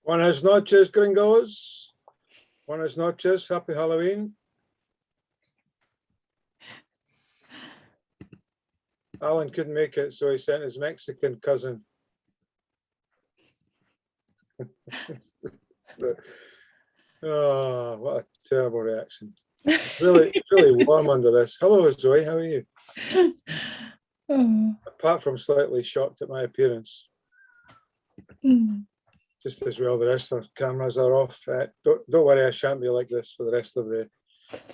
Buenas noches, gringos. Buenas noches. Happy Halloween. Alan couldn't make it, so he sent his Mexican cousin. Oh, what a terrible reaction. It's really warm under this. Hello, Zoe. How are you? Oh. Apart from slightly shocked at my appearance. Just as well, the rest of the cameras are off. Don't worry, I shan't be like this for the rest of the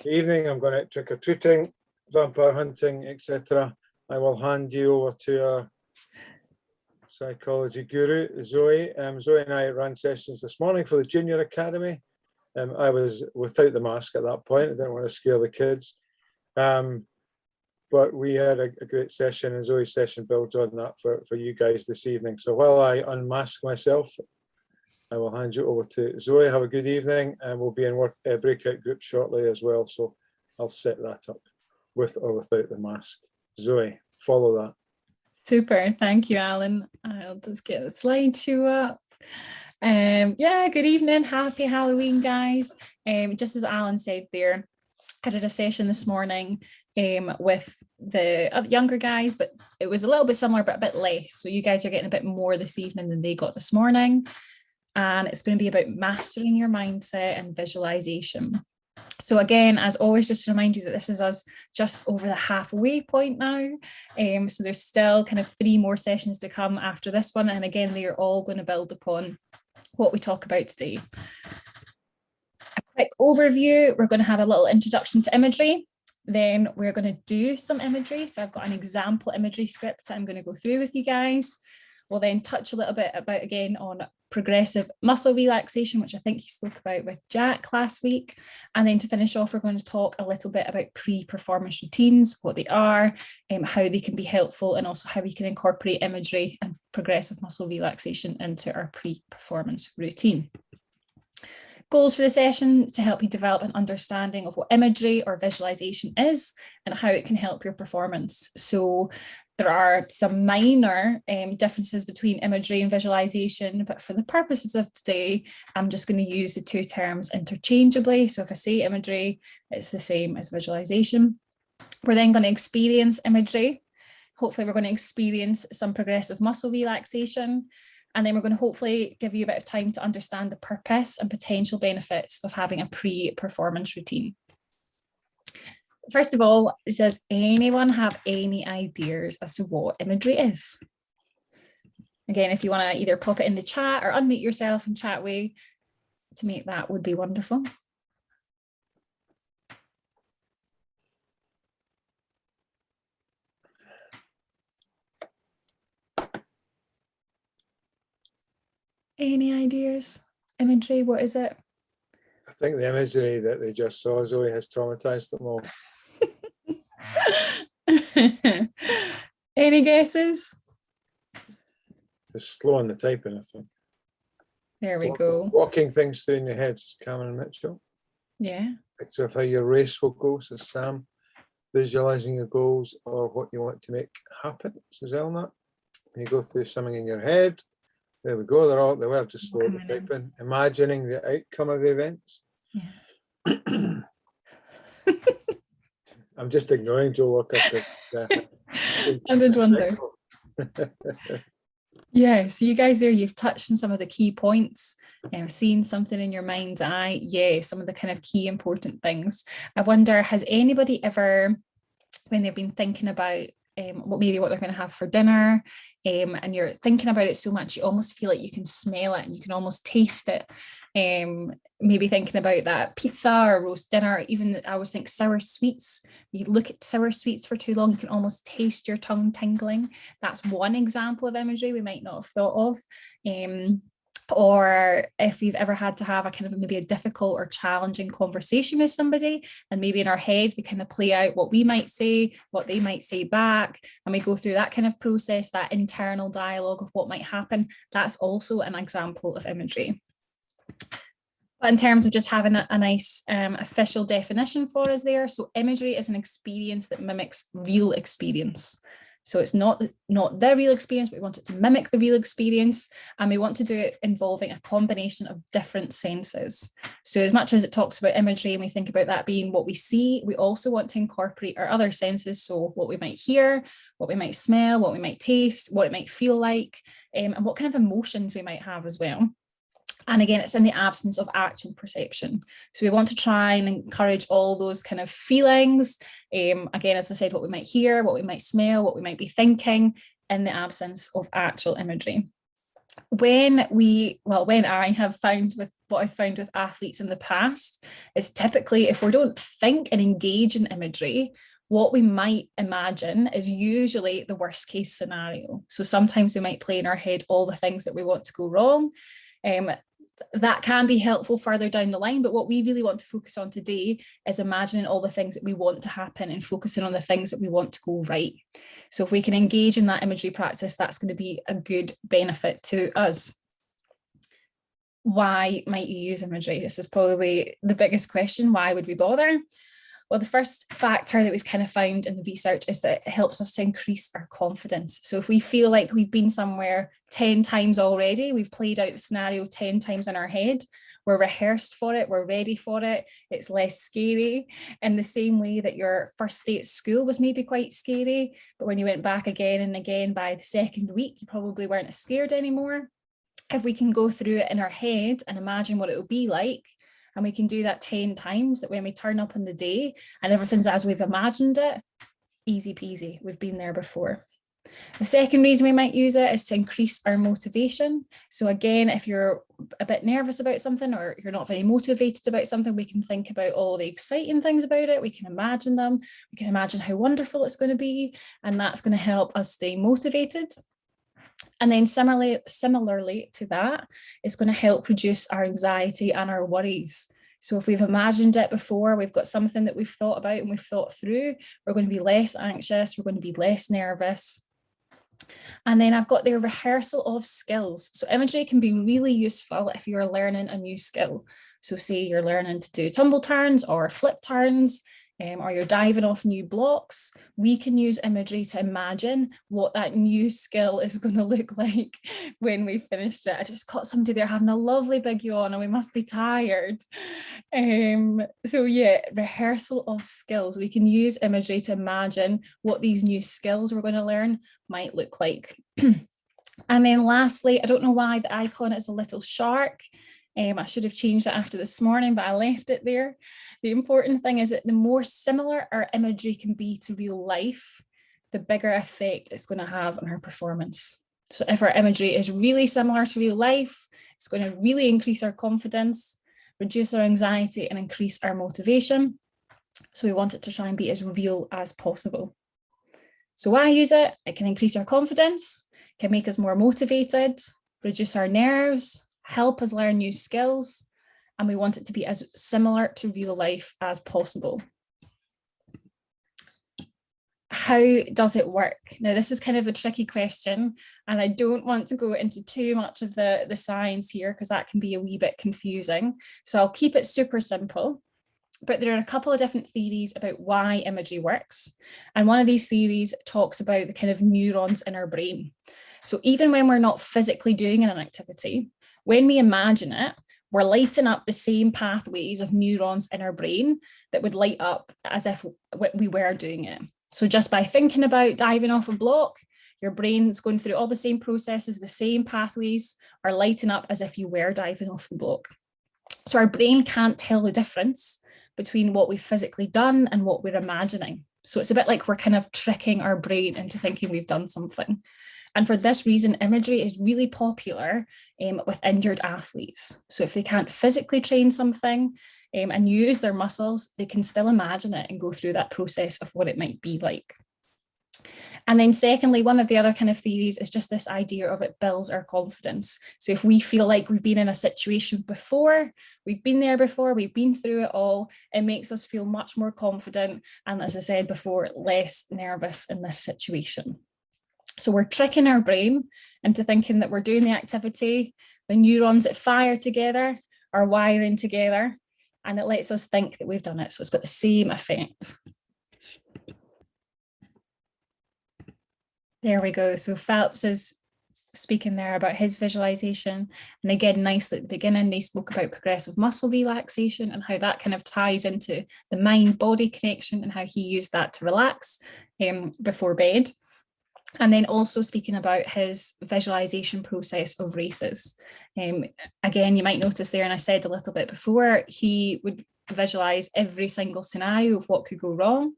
evening. I'm going to trick-or-treating, vampire hunting, etc. I will hand you over to our psychology guru, Zoe. Zoe and I ran sessions this morning for the Junior Academy. I was without the mask at that point. I didn't want to scare the kids. But we had a great session, and Zoe's session builds on that for you guys this evening. So while I unmask myself, I will hand you over to Zoe. Have a good evening, and we'll be in breakout group shortly as well. So I'll set that up with or without the mask. Zoe, follow that. Super, thank you, Alan. I'll just get the slideshow up. Yeah, good evening, happy Halloween, guys. Just as Alan said there, I did a session this morning with the younger guys, but it was a little bit similar, but a bit less. So you guys are getting a bit more this evening than they got this morning. And it's going to be about mastering your mindset and visualization. So again, as always, just to remind you that this is us just over the halfway point now. So there's still kind of 3 more sessions to come after this one. And again, they are all going to build upon what we talk about today. A quick overview, we're going to have a little introduction to imagery. Then we're going to do some imagery. So I've got an example imagery script that I'm going to go through with you guys. We'll then touch a little bit about, again, on progressive muscle relaxation, which I think you spoke about with Jack last week. And then to finish off, we're going to talk a little bit about pre-performance routines, what they are, how they can be helpful, and also how we can incorporate imagery and progressive muscle relaxation into our pre-performance routine. Goals for the session to help you develop an understanding of what imagery or visualization is and how it can help your performance. So there are some minor differences between imagery and visualization, but for the purposes of today, I'm just going to use the 2 terms interchangeably. So if I say imagery, it's the same as visualization. We're then going to experience imagery. Hopefully we're going to experience some progressive muscle relaxation. And then we're going to hopefully give you a bit of time to understand the purpose and potential benefits of having a pre-performance routine. First of all, does anyone have any ideas as to what imagery is? Again, if you want to either pop it in the chat or unmute yourself and chat away to make that would be wonderful. Any ideas? Imagery, what is it? I think the imagery that they just saw, Zoe, has traumatized them all. Any guesses? Just slow on the typing, I think. There we go. Walking things through in your head, Cameron Mitchell. Yeah. Picture of how your race will go, says Sam. Visualizing your goals or what you want to make happen, says Elna. You go through something in your head. There we go. They were just slow at the typing. Imagining the outcome of the events. Yeah. I'm just ignoring Joe Walker. I did wonder. Yeah, so you guys there, you've touched on some of the key points and seen something in your mind's eye. Yeah, some of the kind of key important things. I wonder, has anybody ever, when they've been thinking about what they're going to have for dinner, and you're thinking about it so much, you almost feel like you can smell it and you can almost taste it. Maybe thinking about that pizza or roast dinner, even I always think sour sweets. You look at sour sweets for too long, you can almost taste your tongue tingling. That's one example of imagery we might not have thought of. Or if you've ever had to have a kind of maybe a difficult or challenging conversation with somebody, and maybe in our head we kind of play out what we might say, what they might say back, and we go through that kind of process, that internal dialogue of what might happen. That's also an example of imagery. But in terms of just having a nice official definition for us there, so imagery is an experience that mimics real experience. So it's not the real experience, but we want it to mimic the real experience. And we want to do it involving a combination of different senses. So as much as it talks about imagery and we think about that being what we see, we also want to incorporate our other senses. So what we might hear, what we might smell, what we might taste, what it might feel like, and what kind of emotions we might have as well. And again, it's in the absence of actual perception. So we want to try and encourage all those kind of feelings. Again, as I said, what we might hear, what we might smell, what we might be thinking in the absence of actual imagery. When I have found with what I've found with athletes in the past is typically if we don't think and engage in imagery, what we might imagine is usually the worst case scenario. So sometimes we might play in our head all the things that we want to go wrong. That can be helpful further down the line, but what we really want to focus on today is imagining all the things that we want to happen and focusing on the things that we want to go right. So if we can engage in that imagery practice, that's going to be a good benefit to us. Why might you use imagery? This is probably the biggest question. Why would we bother? Well, the first factor that we've kind of found in the research is that it helps us to increase our confidence. So if we feel like we've been somewhere 10 times already, we've played out the scenario 10 times in our head, we're rehearsed for it, we're ready for it, it's less scary. In the same way that your first day at school was maybe quite scary, but when you went back again and again, by the second week, you probably weren't as scared anymore. If we can go through it in our head and imagine what it will be like, and we can do that 10 times, that when we turn up on the day and everything's as we've imagined it, easy peasy, we've been there before. The second reason we might use it is to increase our motivation. So again, if you're a bit nervous about something or you're not very motivated about something, we can think about all the exciting things about it. We can imagine them. We can imagine how wonderful it's going to be. And that's going to help us stay motivated. And then similarly to that, it's going to help reduce our anxiety and our worries. So if we've imagined it before, we've got something that we've thought about and we've thought through, we're going to be less anxious, we're going to be less nervous. And then I've got the rehearsal of skills. So imagery can be really useful if you're learning a new skill. So say you're learning to do tumble turns or flip turns, or you're diving off new blocks, we can use imagery to imagine what that new skill is going to look like when we finished it. I just caught somebody there having a lovely big yawn and we must be tired. So yeah, rehearsal of skills. We can use imagery to imagine what these new skills we're going to learn might look like. And then lastly, I don't know why the icon is a little shark. I should have changed it after this morning, but I left it there. The important thing is that the more similar our imagery can be to real life, the bigger effect it's going to have on our performance. So if our imagery is really similar to real life, it's going to really increase our confidence, reduce our anxiety, and increase our motivation. So we want it to try and be as real as possible. So why use it? It can increase our confidence, can make us more motivated, reduce our nerves, help us learn new skills, and we want it to be as similar to real life as possible. How does it work? Now, this is kind of a tricky question, and I don't want to go into too much of the science here because that can be a wee bit confusing. So I'll keep it super simple. But there are a couple of different theories about why imagery works. And one of these theories talks about the kind of neurons in our brain. So even when we're not physically doing an activity, when we imagine it, we're lighting up the same pathways of neurons in our brain that would light up as if we were doing it. So just by thinking about diving off a block, your brain's going through all the same processes, the same pathways are lighting up as if you were diving off the block. So our brain can't tell the difference between what we've physically done and what we're imagining. So it's a bit like we're kind of tricking our brain into thinking we've done something. And for this reason, imagery is really popular with injured athletes. So if they can't physically train something and use their muscles, they can still imagine it and go through that process of what it might be like. And then secondly, one of the other kind of theories is just this idea of it builds our confidence. So if we feel like we've been in a situation before, we've been there before, we've been through it all, it makes us feel much more confident. And as I said before, less nervous in this situation. So we're tricking our brain into thinking that we're doing the activity, the neurons that fire together are wiring together, and it lets us think that we've done it. So it's got the same effect. There we go. So Phelps is speaking there about his visualization. And again, nicely at the beginning, they spoke about progressive muscle relaxation and how that kind of ties into the mind-body connection and how he used that to relax before bed. And then also speaking about his visualization process of races. Again, you might notice there, and I said a little bit before, he would visualize every single scenario of what could go wrong.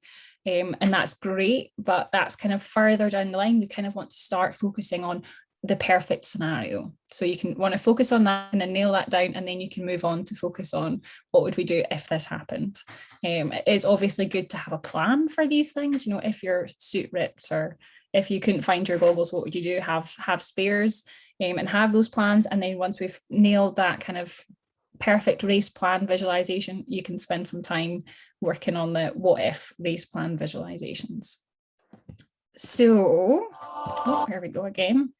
And that's great, but that's kind of further down the line. We kind of want to start focusing on the perfect scenario. So you can want to focus on that and then nail that down, and then you can move on to focus on what would we do if this happened. It is obviously good to have a plan for these things. You know, if your suit ripped or if you couldn't find your goggles, what would you do? Have spares and have those plans. And then once we've nailed that kind of perfect race plan visualization, you can spend some time working on the what if race plan visualizations. So, oh, here we go again.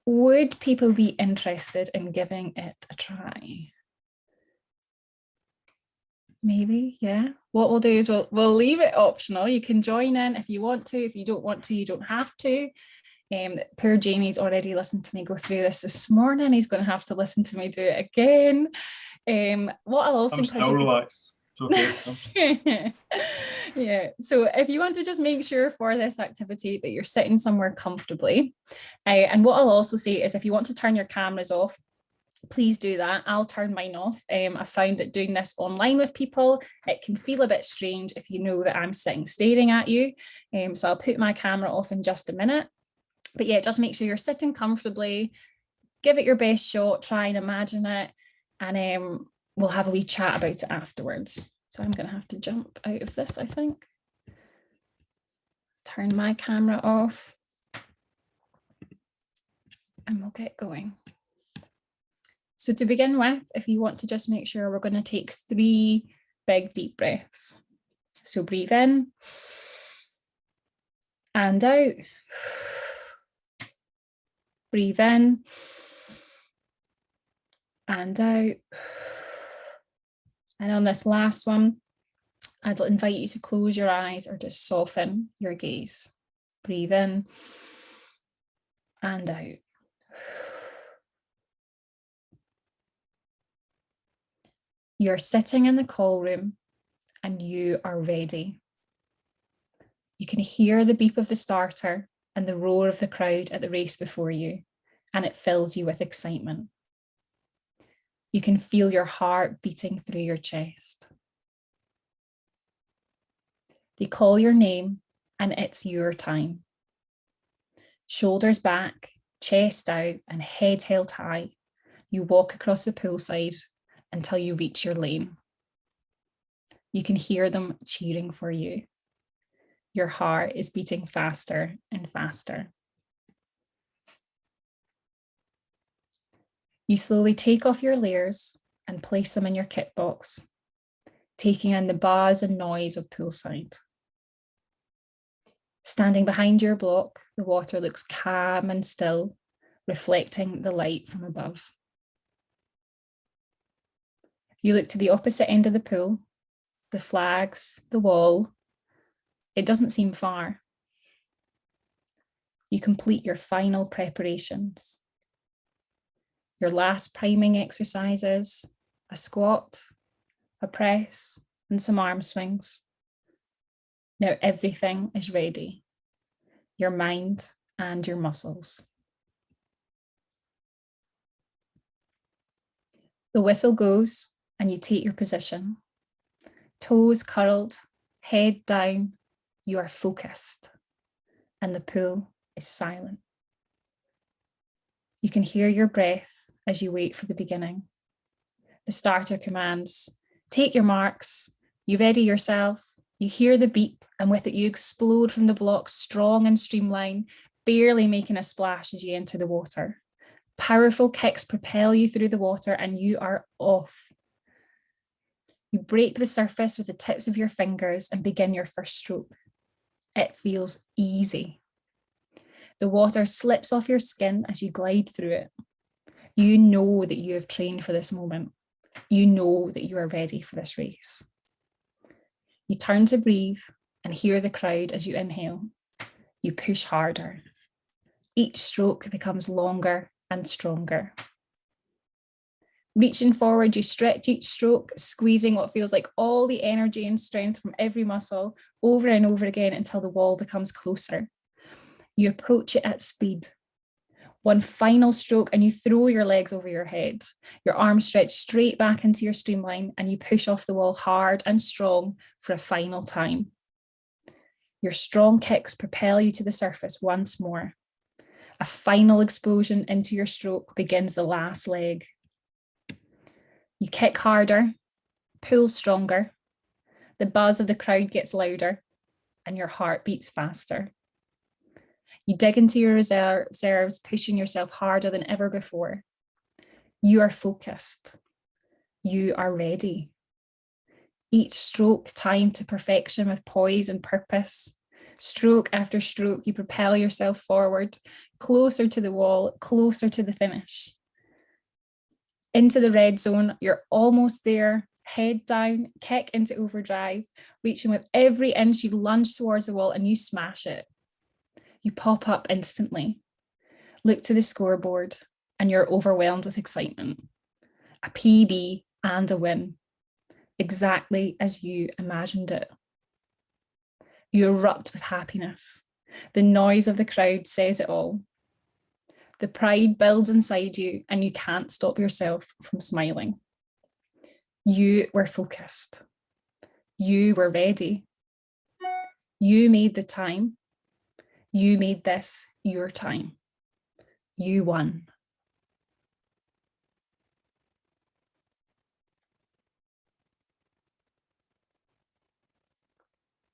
Would people be interested in giving it a try? Maybe, yeah. What we'll do is we'll leave it optional. You can join in if you want to. If you don't want to, you don't have to. Poor Jamie's already listened to me go through this morning. He's going to have to listen to me do it again. What I'll also I'm still relaxed. It's okay. Yeah, so if you want to just make sure for this activity that you're sitting somewhere comfortably, and what I'll also say is if you want to turn your cameras off, please do that. I'll turn mine off. I found that doing this online with people, it can feel a bit strange if you know that I'm sitting staring at you. So I'll put my camera off in just a minute. But yeah, just make sure you're sitting comfortably, give it your best shot, try and imagine it, and we'll have a wee chat about it afterwards. So I'm going to have to jump out of this, I think. Turn my camera off. And we'll get going. So to begin with, if you want to just make sure, we're going to take 3 big deep breaths. So breathe in and out. Breathe in and out. And on this last one, I'd invite you to close your eyes or just soften your gaze. Breathe in and out. You're sitting in the call room and you are ready. You can hear the beep of the starter and the roar of the crowd at the race before you, and it fills you with excitement. You can feel your heart beating through your chest. They call your name and it's your time. Shoulders back, chest out, and head held high, you walk across the poolside until you reach your lane. You can hear them cheering for you. Your heart is beating faster and faster. You slowly take off your layers and place them in your kit box, taking in the buzz and noise of poolside. Standing behind your block, the water looks calm and still, reflecting the light from above. You look to the opposite end of the pool, the flags, the wall. It doesn't seem far. You complete your final preparations. Your last priming exercises, a squat, a press, and some arm swings. Now everything is ready, your mind and your muscles. The whistle goes and you take your position. Toes curled, head down, you are focused, and the pool is silent. You can hear your breath as you wait for the beginning. The starter commands, take your marks, you ready yourself, you hear the beep, and with it you explode from the block strong and streamlined, barely making a splash as you enter the water. Powerful kicks propel you through the water and you are off. You break the surface with the tips of your fingers and begin your first stroke. It feels easy. The water slips off your skin as you glide through it. You know that you have trained for this moment. You know that you are ready for this race. You turn to breathe and hear the crowd as you inhale. You push harder. Each stroke becomes longer and stronger. Reaching forward, you stretch each stroke, squeezing what feels like all the energy and strength from every muscle over and over again until the wall becomes closer. You approach it at speed. One final stroke and you throw your legs over your head. Your arms stretch straight back into your streamline and you push off the wall hard and strong for a final time. Your strong kicks propel you to the surface once more. A final explosion into your stroke begins the last leg. You kick harder, pull stronger. The buzz of the crowd gets louder and your heart beats faster. You dig into your reserves, pushing yourself harder than ever before. You are focused. You are ready. Each stroke timed to perfection with poise and purpose. Stroke after stroke, you propel yourself forward, closer to the wall, closer to the finish. Into the red zone, you're almost there. Head down, kick into overdrive, reaching with every inch you lunge towards the wall and you smash it. You pop up instantly. Look to the scoreboard and you're overwhelmed with excitement. A PB and a win, exactly as you imagined it. You erupt with happiness. The noise of the crowd says it all. The pride builds inside you and you can't stop yourself from smiling. You were focused. You were ready. You made the time. You made this your time. You won.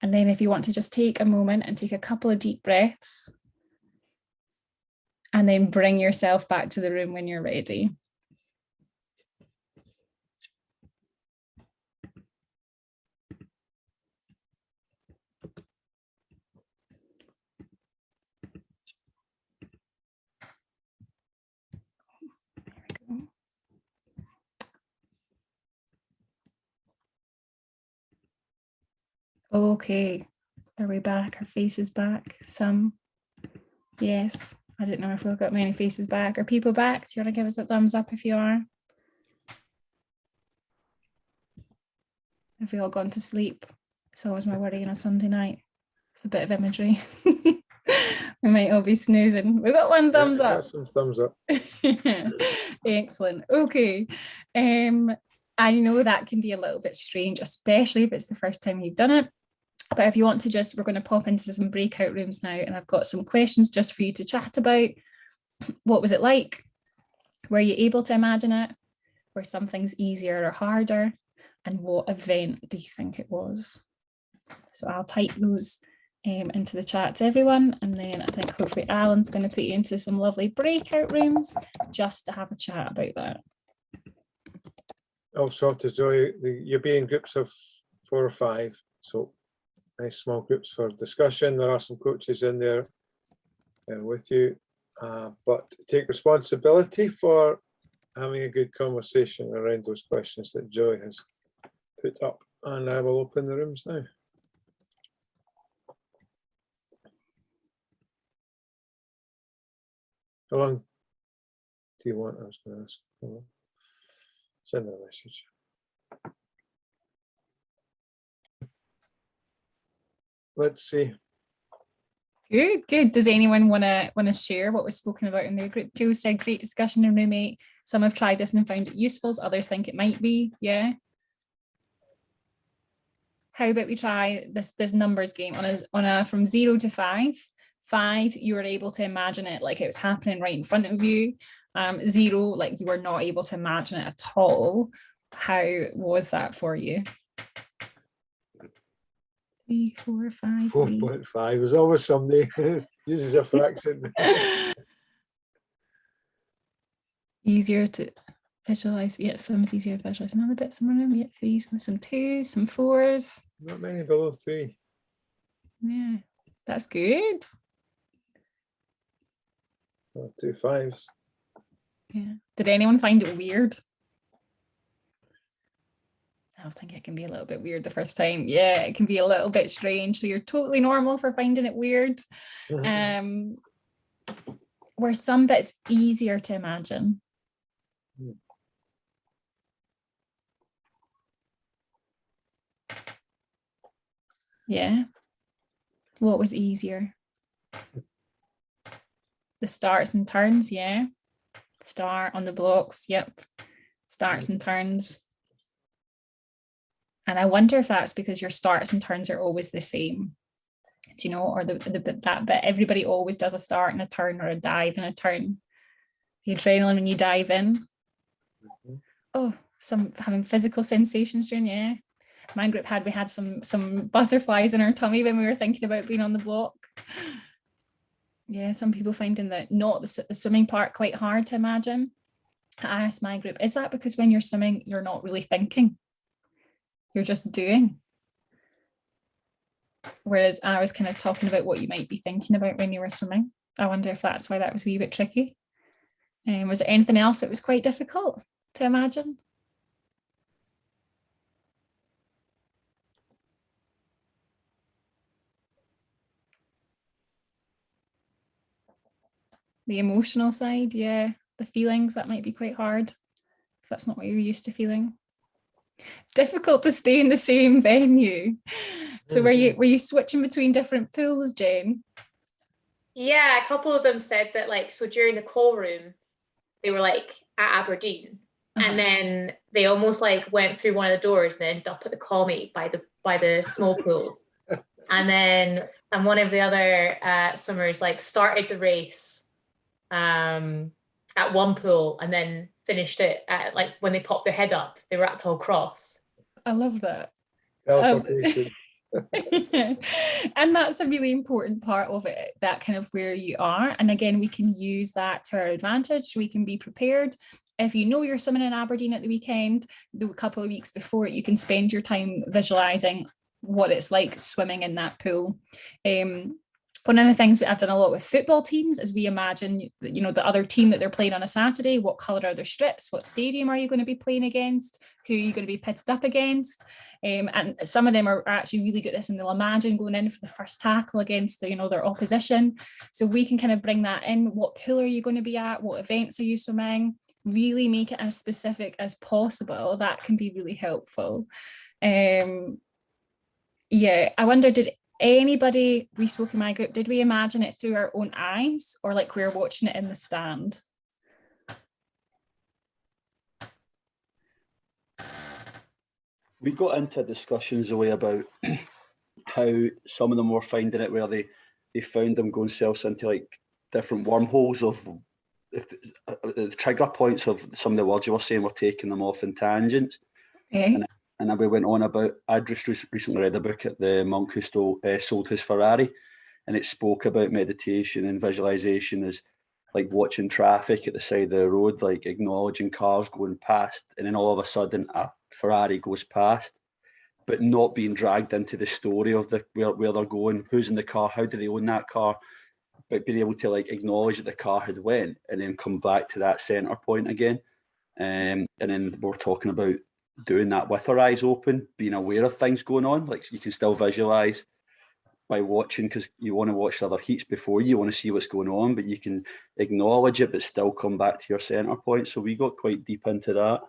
And then if you want to just take a moment and take a couple of deep breaths, and then bring yourself back to the room when you're ready. Okay, are we back? Our faces back? Some, yes. I don't know if we've got many faces back. Are people back? Do you want to give us a thumbs up if you are? Have we all gone to sleep? It's always my worry on a Sunday night. With a bit of imagery. We might all be snoozing. We've got one thumbs up. Some thumbs up. Excellent. Okay. I know that can be a little bit strange, especially if it's the first time you've done it. But if you want to just, we're going to pop into some breakout rooms now, and I've got some questions just for you to chat about. What was it like? Were you able to imagine it? Were some things easier or harder? And what event do you think it was? So I'll type those into the chat to everyone, and then I think hopefully Alan's going to put you into some lovely breakout rooms just to have a chat about that. All sorted, Joy. You'll be in groups of 4 or 5, so nice small groups for discussion. There are some coaches in there with you, but take responsibility for having a good conversation around those questions that Joy has put up, and I will open the rooms now. How long do you want? I was going to ask. Send a message. Let's see. Good, good. Does anyone want to share what was spoken about in their group? Jill said, great discussion and roommate. Some have tried this and found it useful, others think it might be. Yeah. How about we try this numbers game on a from 0 to 5. 5, you were able to imagine it like it was happening right in front of you. 0, like you were not able to imagine it at all. How was that for you? 3, 4, 5. 4.5. There's always somebody uses a fraction. Easier to visualize. Yeah, swims easier to visualize. Another bit, some room. Yeah, 3s, some 2s, some 4s. Not many below 3. Yeah, that's good. 2 5s. Yeah. Did anyone find it weird? I was thinking it can be a little bit weird the first time. Yeah, it can be a little bit strange. So you're totally normal for finding it weird. were some bits easier to imagine? Yeah. What was easier? The starts and turns, yeah. Start on the blocks, yep. Starts and turns. And I wonder if that's because your starts and turns are always the same. Do you know, or that bit, everybody always does a start and a turn, or a dive and a turn. The adrenaline when you dive in. Oh, some having physical sensations during, yeah. My group we had some butterflies in our tummy when we were thinking about being on the block. Yeah, some people finding that not the swimming part quite hard to imagine. I asked my group, is that because when you're swimming, you're not really thinking? You're just doing. Whereas I was kind of talking about what you might be thinking about when you were swimming. I wonder if that's why that was a wee bit tricky. Was there anything else that was quite difficult to imagine? The emotional side, yeah. The feelings, that might be quite hard if that's not what you're used to feeling. Difficult to stay in the same venue. So were you switching between different pools, Jane? Yeah, a couple of them said that, like, so during the call room, they were like at Aberdeen, and then they almost like went through one of the doors and ended up at the call meet by the small pool. And one of the other swimmers like started the race at one pool and then finished it at, like, when they popped their head up, they were at Tall Cross. I love that. Teleportation. And that's a really important part of it, that kind of where you are. And again, we can use that to our advantage. We can be prepared. If you know you're swimming in Aberdeen at the weekend, a couple of weeks before, you can spend your time visualizing what it's like swimming in that pool. One of the things I've done a lot with football teams is we imagine, you know, the other team that they're playing on a Saturday, what colour are their strips, what stadium are you going to be playing against, who are you going to be pitched up against, and some of them are actually really good at this, and they'll imagine going in for the first tackle against their opposition. So we can kind of bring that in. What pool are you going to be at? What events are you swimming? Really make it as specific as possible. That can be really helpful. Yeah, I wonder, did anybody, we spoke in my group, did we imagine it through our own eyes, or like we're watching it in the stand? We got into discussions away about how some of them were finding it where they found them going themselves into like different wormholes of the trigger points of some of the words you were saying were taking them off in tangents. Okay. And then we went on about, I just recently read a book at the monk who sold his Ferrari, and it spoke about meditation and visualization as like watching traffic at the side of the road, like acknowledging cars going past, and then all of a sudden a Ferrari goes past, but not being dragged into the story of where they're going, who's in the car, how do they own that car, but being able to like acknowledge that the car had went and then come back to that center point again. And then we're talking about doing that with our eyes open, being aware of things going on. Like you can still visualize by watching, because you want to watch the other heats before you want to see what's going on, but you can acknowledge it but still come back to your center point. So we got quite deep into that.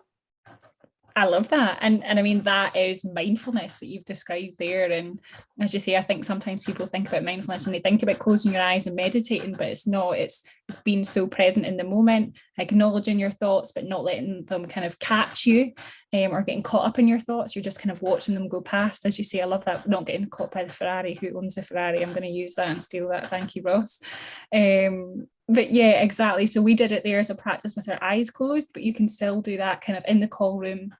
I love that. And I mean, that is mindfulness that you've described there. And as you say, I think sometimes people think about mindfulness and they think about closing your eyes and meditating, but it's not. It's being so present in the moment, acknowledging your thoughts, but not letting them kind of catch you or getting caught up in your thoughts. You're just kind of watching them go past. As you say, I love that, not getting caught by the Ferrari. Who owns the Ferrari? I'm going to use that and steal that. Thank you, Ross. But yeah, exactly. So we did it there as a practice with our eyes closed, but you can still do that kind of in the call room.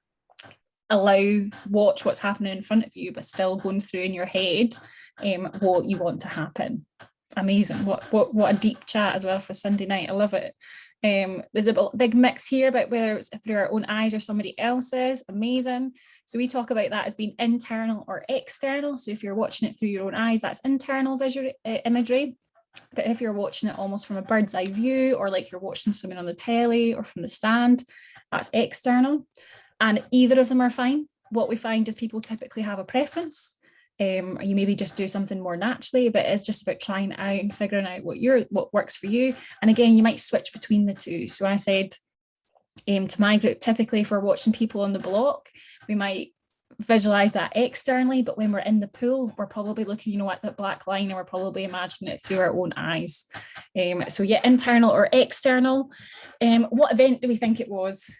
Watch what's happening in front of you, but still going through in your head what you want to happen. Amazing. What a deep chat as well for Sunday night. I love it. There's a big mix here about whether it's through our own eyes or somebody else's. Amazing. So we talk about that as being internal or external. So if you're watching it through your own eyes, that's internal visual imagery. But if you're watching it almost from a bird's eye view, or like you're watching something on the telly or from the stand, that's external. And either of them are fine. What we find is people typically have a preference. or you maybe just do something more naturally, but it's just about trying it out and figuring out what works for you. And again, you might switch between the two. So I said to my group, typically if we're watching people on the block, we might visualize that externally, but when we're in the pool, we're probably looking, at that black line, and we're probably imagining it through our own eyes. So yeah, internal or external. What event do we think it was?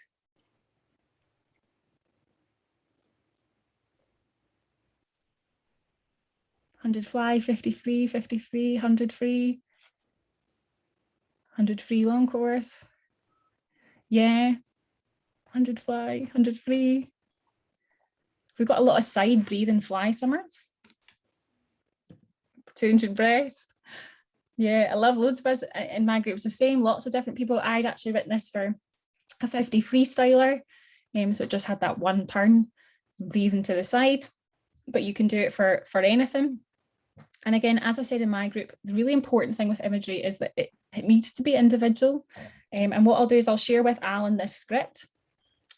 $100 fly, 50 free, 50 free, 100 free, 100 free long course. Yeah, 100 fly, 100 free. We've got a lot of side breathing fly swimmers. 200 breast. Yeah, I love loads of us in my group. It's the same, lots of different people. I'd actually written this for a 50 freestyler. So it just had that one turn, breathing to the side, but you can do it for anything. And again, as I said in my group, the really important thing with imagery is that it needs to be individual. And what I'll do is I'll share with Alan this script.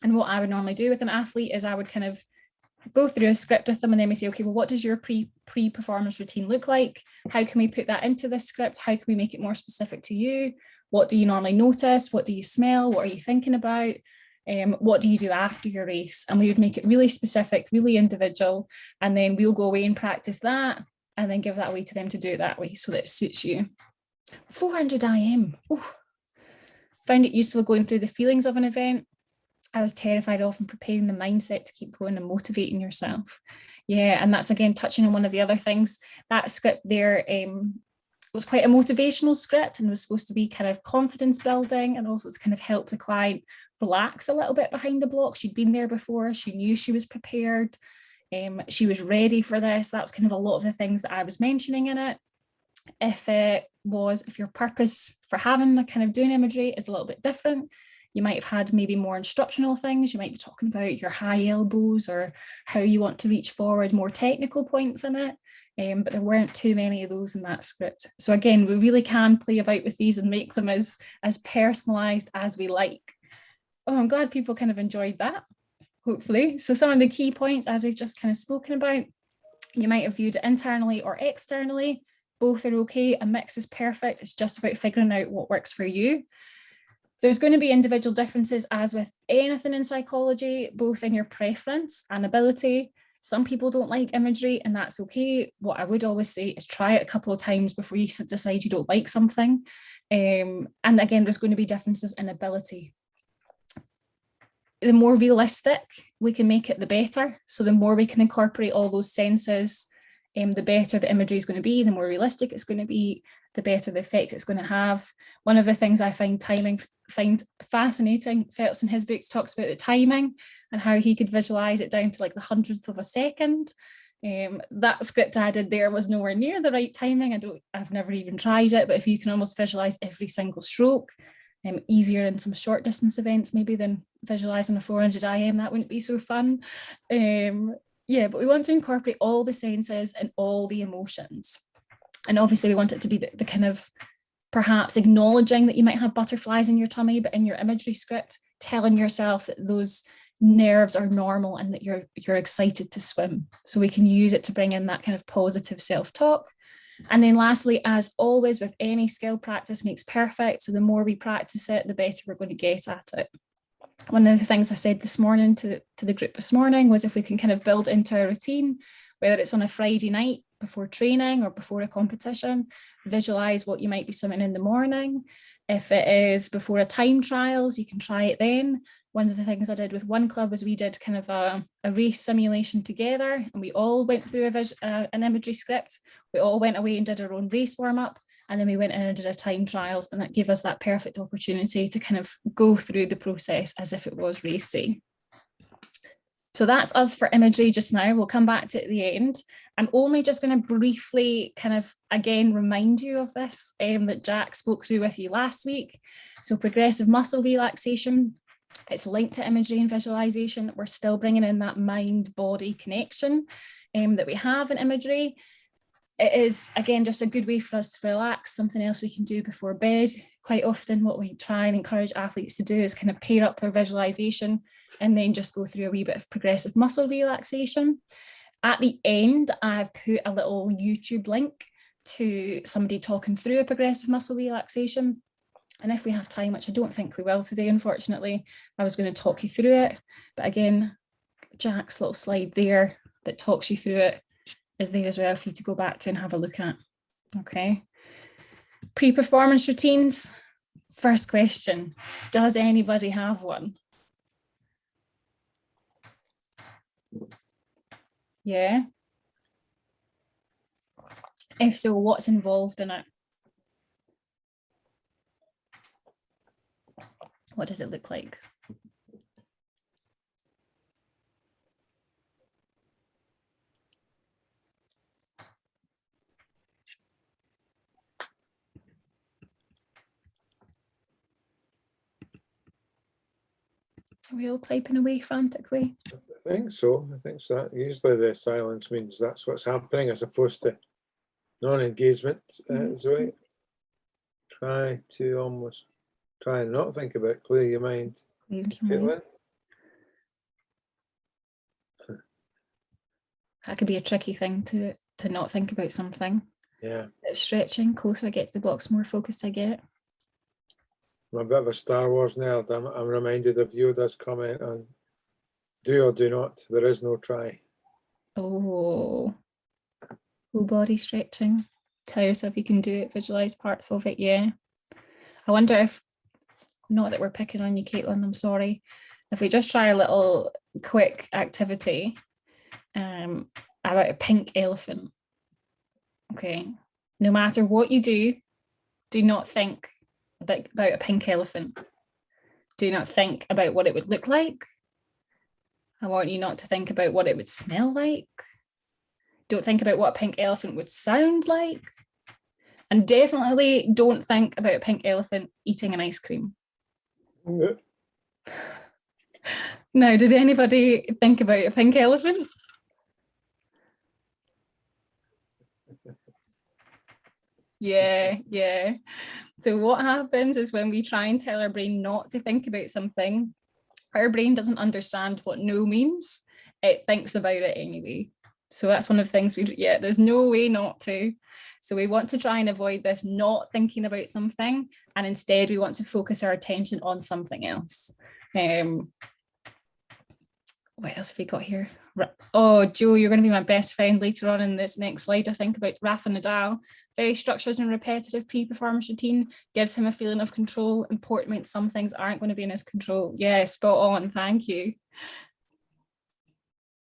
And what I would normally do with an athlete is I would kind of go through a script with them, and then we say, okay, well, what does your pre-performance routine look like? How can we put that into this script? How can we make it more specific to you? What do you normally notice? What do you smell? What are you thinking about? What do you do after your race? And we would make it really specific, really individual. And then we'll go away and practice that, and then give that away to them to do it that way so that it suits you. 400 IM. Ooh. Found it useful going through the feelings of an event. I was terrified of and preparing the mindset to keep going and motivating yourself. Yeah, and that's again touching on one of the other things. That script there was quite a motivational script and was supposed to be kind of confidence building, and also to kind of help the client relax a little bit behind the block. She'd been there before, she knew she was prepared, she was ready for this. That was kind of a lot of the things that I was mentioning in it. If your purpose for having a kind of doing imagery is a little bit different, you might have had maybe more instructional things. You might be talking about your high elbows or how you want to reach forward, more technical points in it. But there weren't too many of those in that script. So again, we really can play about with these and make them as personalized as we like. Oh, I'm glad people kind of enjoyed that, hopefully. So some of the key points, as we've just kind of spoken about, you might have viewed it internally or externally. Both are okay. A mix is perfect. It's just about figuring out what works for you. There's going to be individual differences, as with anything in psychology, both in your preference and ability. Some people don't like imagery, and that's okay. What I would always say is try it a couple of times before you decide you don't like something. And again, there's going to be differences in ability. The more realistic we can make it, the better. So the more we can incorporate all those senses, the better the imagery is going to be, the more realistic it's going to be, the better the effect it's going to have. One of the things I find fascinating, Phelps in his books talks about the timing and how he could visualize it down to like the 100th of a second. That script I did there was nowhere near the right timing. I've never even tried it, but if you can almost visualize every single stroke, easier in some short distance events maybe than visualizing a 400 IM, that wouldn't be so fun. Yeah, but we want to incorporate all the senses and all the emotions. And obviously we want it to be the kind of perhaps acknowledging that you might have butterflies in your tummy, but in your imagery script, telling yourself that those nerves are normal and that you're excited to swim. So we can use it to bring in that kind of positive self-talk. And then lastly, as always with any skill, practice makes perfect. So the more we practice it, the better we're going to get at it. One of the things I said this morning to the group this morning was if we can kind of build into a routine, whether it's on a Friday night before training or before a competition, visualize what you might be swimming in the morning. If it is before a time trials, you can try it then. One of the things I did with one club was we did kind of a race simulation together, and we all went through an imagery script. We all went away and did our own race warm up, and then we went in and did a time trials, and that gave us that perfect opportunity to kind of go through the process as if it was race day. So that's us for imagery just now. We'll come back to it at the end. I'm only just going to briefly kind of, again, remind you of this that Jack spoke through with you last week. So progressive muscle relaxation, it's linked to imagery and visualization. We're still bringing in that mind-body connection that we have in imagery. It is, again, just a good way for us to relax, something else we can do before bed. Quite often what we try and encourage athletes to do is kind of pair up their visualization and then just go through a wee bit of progressive muscle relaxation. At the end, I've put a little YouTube link to somebody talking through a progressive muscle relaxation. And if we have time, which I don't think we will today, unfortunately, I was going to talk you through it. But again, Jack's little slide there that talks you through it is there as well for you to go back to and have a look at. Okay. Pre-performance routines. First question, does anybody have one? Yeah. If so, what's involved in it? What does it look like? Are we all typing away frantically? I think so. I think so. Usually the silence means that's what's happening as opposed to non-engagement. Zoe, try and not think about it. Clear your mind. Caitlin? That could be a tricky thing to not think about something. Yeah. Stretching, closer I get to the box, more focused I get. I'm a bit of a Star Wars nerd. I'm reminded of Yoda's comment on do or do not. There is no try. Oh, full body stretching. Tell yourself you can do it, visualize parts of it. Yeah. I wonder if, not that we're picking on you, Caitlin, I'm sorry. If we just try a little quick activity about a pink elephant. Okay. No matter what you do not think about a pink elephant. Do not think about what it would look like. I want you not to think about what it would smell like. Don't think about what a pink elephant would sound like. And definitely don't think about a pink elephant eating an ice cream. Yeah. Now, did anybody think about a pink elephant? Yeah. So what happens is when we try and tell our brain not to think about something, our brain doesn't understand what no means. It thinks about it anyway. So that's one of the things there's no way not to. So we want to try and avoid this not thinking about something, and instead we want to focus our attention on something else. What else have we got here? Oh, Joe, you're going to be my best friend later on in this next slide, I think, about Rafa Nadal. Very structured and repetitive pre-performance routine, gives him a feeling of control. Important means some things aren't going to be in his control. Yeah, spot on, thank you.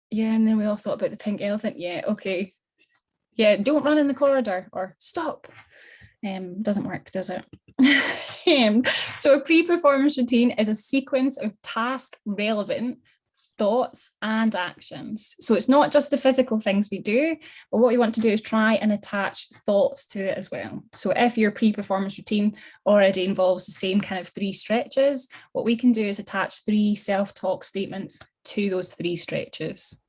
Yeah, and then we all thought about the pink elephant. Yeah, okay. Yeah, don't run in the corridor or stop. Doesn't work, does it? So a pre-performance routine is a sequence of task relevant thoughts and actions. So it's not just the physical things we do, but what we want to do is try and attach thoughts to it as well. So if your pre-performance routine already involves the same kind of 3 stretches, what we can do is attach 3 self-talk statements to those 3 stretches.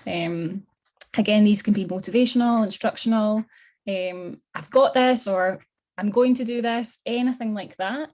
Again, these can be motivational, instructional, I've got this, or I'm going to do this, anything like that.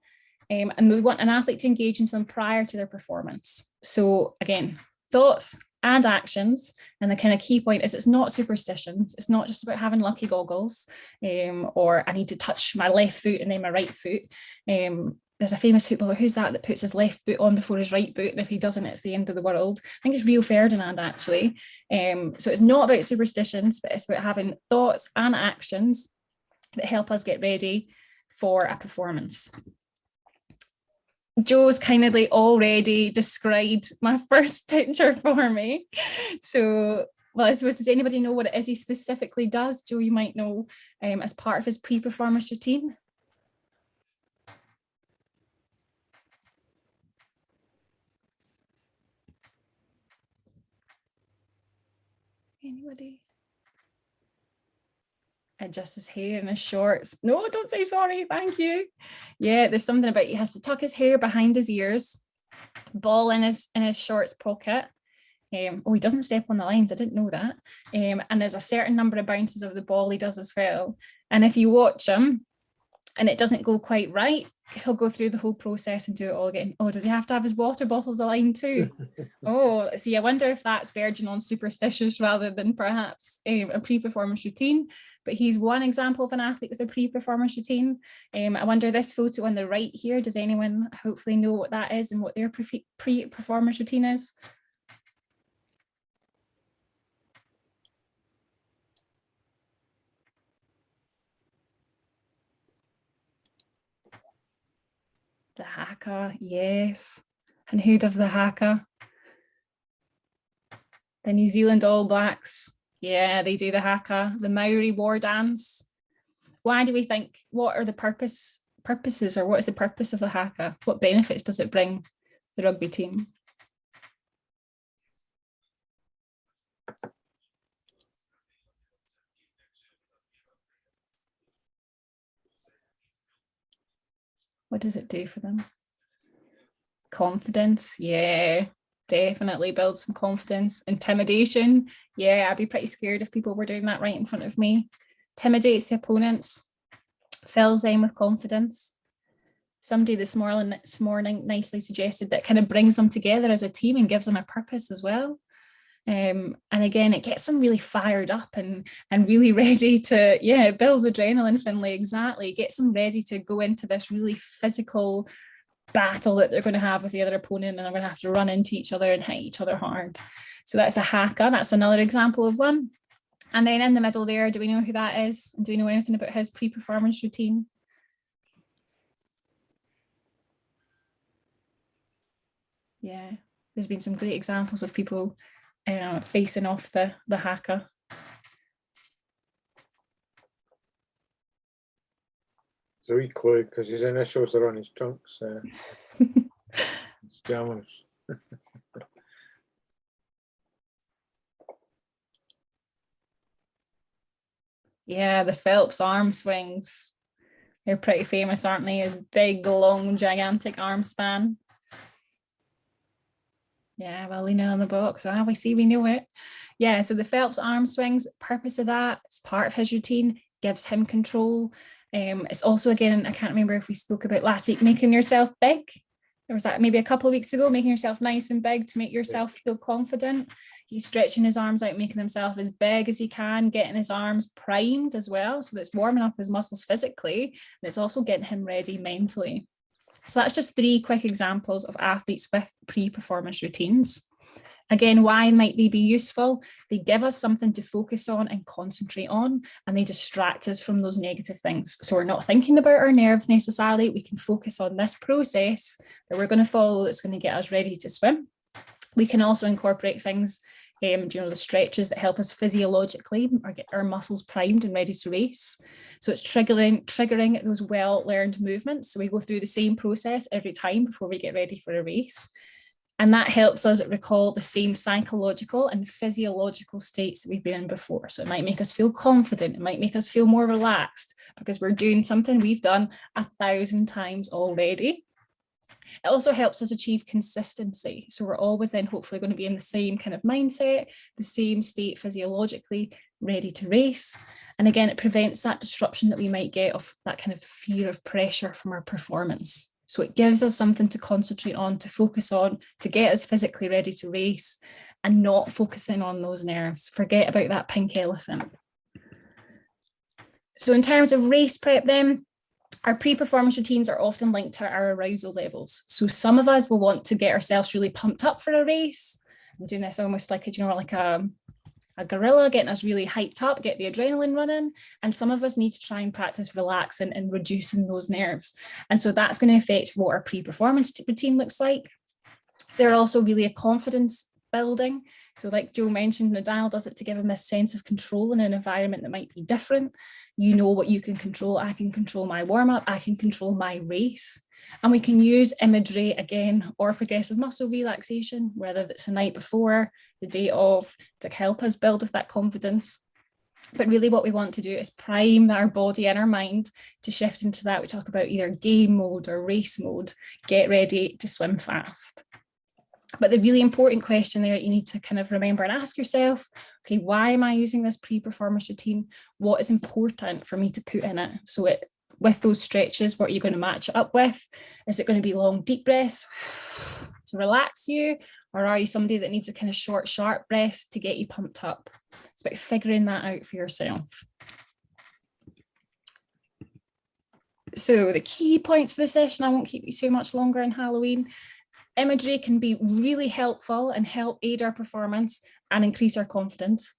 And we want an athlete to engage into them prior to their performance. So again, thoughts and actions. And the kind of key point is it's not superstitions. It's not just about having lucky goggles, or I need to touch my left foot and then my right foot. There's a famous footballer, who's that puts his left boot on before his right boot, and if he doesn't, it's the end of the world. I think it's Rio Ferdinand, actually. So it's not about superstitions, but it's about having thoughts and actions that help us get ready for a performance. Joe's kindly already described my first picture for me. So, well, I suppose, does anybody know what it is he specifically does? Joe, you might know, as part of his pre-performance routine. Anybody? Adjust his hair and his shorts. No, don't say sorry, thank you. Yeah, there's something about he has to tuck his hair behind his ears, ball in his shorts pocket. Oh, he doesn't step on the lines, I didn't know that. And there's a certain number of bounces of the ball he does as well. And if you watch him and it doesn't go quite right, he'll go through the whole process and do it all again. Oh, does he have to have his water bottles aligned too? Oh, see, I wonder if that's verging on superstitious rather than perhaps a pre-performance routine. But he's one example of an athlete with a pre-performance routine. I wonder, this photo on the right here, does anyone hopefully know what that is and what their pre-performance routine is? The haka, yes. And who does the haka? The New Zealand All Blacks. Yeah, they do the haka, the Maori war dance. Why do we think, what are the purposes, or what is the purpose of the haka? What benefits does it bring the rugby team? What does it do for them? Confidence, yeah, definitely build some confidence. Intimidation, yeah, I'd be pretty scared if people were doing that right in front of me. Intimidates the opponents, fills them with confidence. Somebody this morning nicely suggested that kind of brings them together as a team and gives them a purpose as well. And again, it gets them really fired up and really ready to, yeah, it builds adrenaline, Finlay, exactly. It gets them ready to go into this really physical battle that they're going to have with the other opponent, and they're going to have to run into each other and hit each other hard. So that's the haka. That's another example of one. And then in the middle there, do we know who that is? Do we know anything about his pre-performance routine? Yeah, there's been some great examples of people facing off the haka. It's a wee clue because his initials are on his trunks. It's jammers. Yeah, the Phelps Arm Swings. They're pretty famous, aren't they? His big, long, gigantic arm span. Yeah, well, leaning on the box. We see, we know it. Yeah, so the Phelps Arm Swings, purpose of that, it's part of his routine, gives him control. It's also, again, I can't remember if we spoke about last week, making yourself big. There was that maybe a couple of weeks ago, making yourself nice and big to make yourself feel confident. He's stretching his arms out, making himself as big as he can, getting his arms primed as well, so that it's warming up his muscles physically, and it's also getting him ready mentally. So that's just 3 quick examples of athletes with pre-performance routines. Again, why might they be useful? They give us something to focus on and concentrate on, and they distract us from those negative things. So we're not thinking about our nerves necessarily. We can focus on this process that we're going to follow that's going to get us ready to swim. We can also incorporate things, the stretches that help us physiologically or get our muscles primed and ready to race. So it's triggering those well-learned movements. So we go through the same process every time before we get ready for a race. And that helps us recall the same psychological and physiological states that we've been in before. So it might make us feel confident. It might make us feel more relaxed because we're doing something we've done 1,000 times already. It also helps us achieve consistency. So we're always then hopefully going to be in the same kind of mindset, the same state physiologically, ready to race. And again, it prevents that disruption that we might get of that kind of fear of pressure from our performance. So it gives us something to concentrate on, to focus on, to get us physically ready to race, and not focusing on those nerves. Forget about that pink elephant. So in terms of race prep then, our pre-performance routines are often linked to our arousal levels. So some of us will want to get ourselves really pumped up for a race. I'm doing this almost like a gorilla, getting us really hyped up, get the adrenaline running. And some of us need to try and practice relaxing and reducing those nerves. And so that's going to affect what our pre-performance routine looks like. They're also really a confidence building. So like Joe mentioned, Nadal does it to give him a sense of control in an environment that might be different. You know what you can control. I can control my warm-up. I can control my race. And we can use imagery again, or progressive muscle relaxation, whether it's the night before, the day of, to help us build with that confidence. But really what we want to do is prime our body and our mind to shift into that. We talk about either game mode or race mode, get ready to swim fast. But the really important question there you need to kind of remember and ask yourself, okay, why am I using this pre-performance routine? What is important for me to put in it? So it with those stretches, what are you going to match it up with? Is it going to be long, deep breaths to relax you? Or are you somebody that needs a kind of short, sharp breath to get you pumped up? It's about figuring that out for yourself. So the key points for the session, I won't keep you too much longer on Halloween. Imagery can be really helpful and help aid our performance and increase our confidence,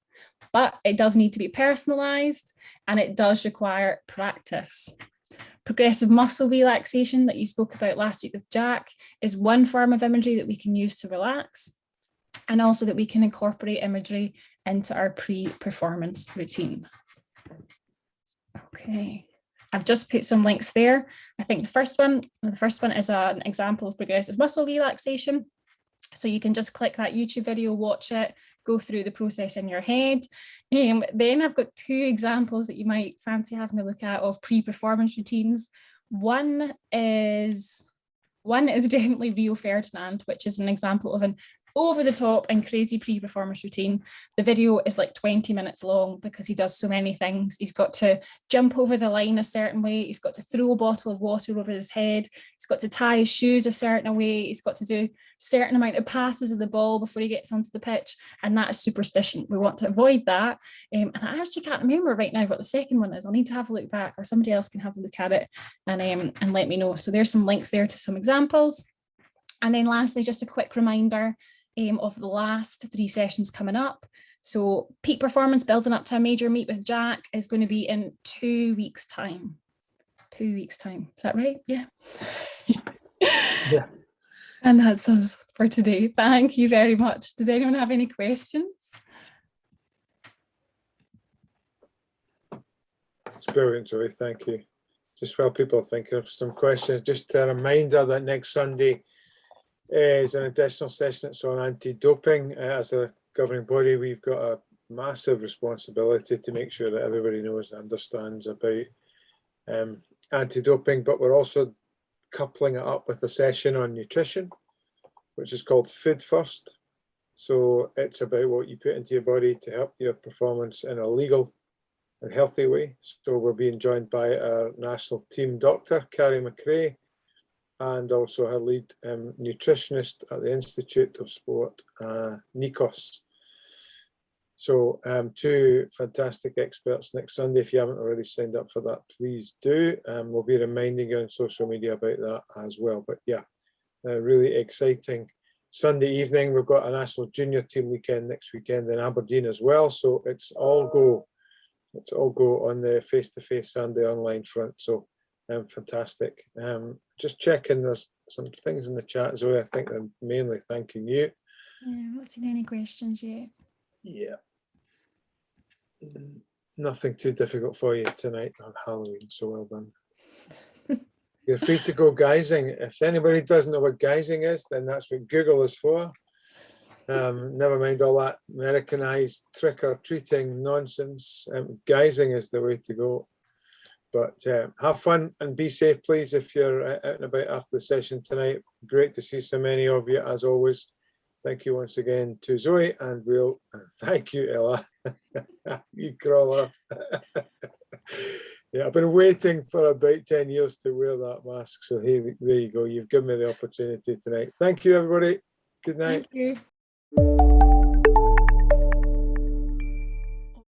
but it does need to be personalized and it does require practice. Progressive muscle relaxation that you spoke about last week with Jack is one form of imagery that we can use to relax, and also that we can incorporate imagery into our pre-performance routine. Okay. I've just put some links there. I think the first one is an example of progressive muscle relaxation. So you can just click that YouTube video, watch it, go through the process in your head. Then I've got two examples that you might fancy having a look at of pre-performance routines. One is definitely Rio Ferdinand, which is an example of an over the top and crazy pre-performance routine. The video is like 20 minutes long because he does so many things. He's got to jump over the line a certain way. He's got to throw a bottle of water over his head. He's got to tie his shoes a certain way. He's got to do a certain amount of passes of the ball before he gets onto the pitch. And that is superstition. We want to avoid that. And I actually can't remember right now what the second one is. I'll need to have a look back, or somebody else can have a look at it and let me know. So there's some links there to some examples. And then lastly, just a quick reminder of the last 3 sessions coming up. So peak performance building up to a major meet with Jack is going to be in 2 weeks' time. 2 weeks' time. Is that right? Yeah. Yeah. And that's us for today. Thank you very much. Does anyone have any questions? It's brilliant, Zoe. Thank you. Just while people are thinking of some questions, just a reminder that next Sunday is an additional session. It's on anti-doping. As a governing body, we've got a massive responsibility to make sure that everybody knows and understands about anti-doping, but we're also coupling it up with a session on nutrition, which is called Food First. So it's about what you put into your body to help your performance in a legal and healthy way. So we're being joined by our national team doctor, Carrie McRae, and also her lead nutritionist at the Institute of Sport, Nikos. So 2 fantastic experts next Sunday. If you haven't already signed up for that, please do. We'll be reminding you on social media about that as well. But yeah, really exciting Sunday evening. We've got a national junior team weekend next weekend in Aberdeen as well. So it's all go on the face-to-face and the online front. So fantastic. Just checking, there's some things in the chat, Zoe. I think they're mainly thanking you. Yeah, I've not seen any questions yet. Yeah. Nothing too difficult for you tonight on Halloween, so well done. You're free to go guising. If anybody doesn't know what guising is, then that's what Google is for. Never mind all that Americanized trick-or-treating nonsense. Guising is the way to go. But have fun and be safe, please, if you're out and about after the session tonight. Great to see so many of you, as always. Thank you once again to Zoe, and we'll thank you, Ella. You crawler. Yeah, I've been waiting for about 10 years to wear that mask. So there you go. You've given me the opportunity tonight. Thank you, everybody. Good night. Thank you.